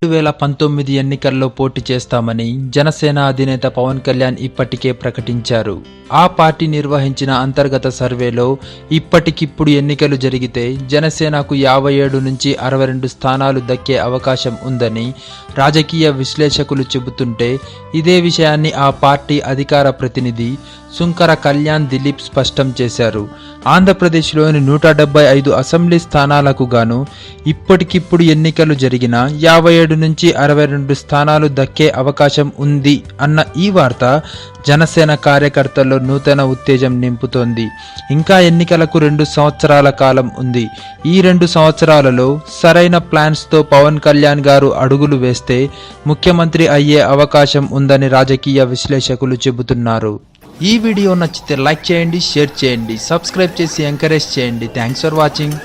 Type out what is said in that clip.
2019 ఎన్నికల్లో పోటీ చేస్తామని జనసేన అధినేత పవన్ కళ్యాణ్ ఇప్పటికే ప్రకటించారు. ఆ పార్టీ నిర్వహించిన అంతర్గత సర్వేలో ఇప్పటికిప్పుడు ఎన్నికలు జరిగితే జనసేనకు 57 నుంచి 62 స్థానాలు దక్కే అవకాశం ఉందని రాజకీయ విశ్లేషకులు చెబుతుంటే, ఇదే విషయాన్ని ఆ పార్టీ అధికార ప్రతినిధి సుంకర కళ్యాణ్ దిలీప్ స్పష్టం చేశారు. ఆంధ్రప్రదేశ్లోని 175 అసెంబ్లీ స్థానాలకు గాను ఇప్పటికిప్పుడు ఎన్నికలు జరిగిన 57 నుంచి 62 స్థానాలు దక్కే అవకాశం ఉంది అన్న ఈ వార్త జనసేన కార్యకర్తల్లో నూతన ఉత్తేజం నింపుతోంది. ఇంకా ఎన్నికలకు 2 సంవత్సరాల కాలం ఉంది. ఈ 2 సంవత్సరాలలో సరైన ప్లాన్స్తో పవన్ కళ్యాణ్ గారు అడుగులు వేస్తే ముఖ్యమంత్రి అయ్యే అవకాశం ఉందని రాజకీయ విశ్లేషకులు చెబుతున్నారు. ఈ వీడియో నచ్చితే లైక్ చేయండి, షేర్ చేయండి, సబ్స్క్రైబ్ చేసి ఎంకరేజ్ చేయండి. Thanks for watching.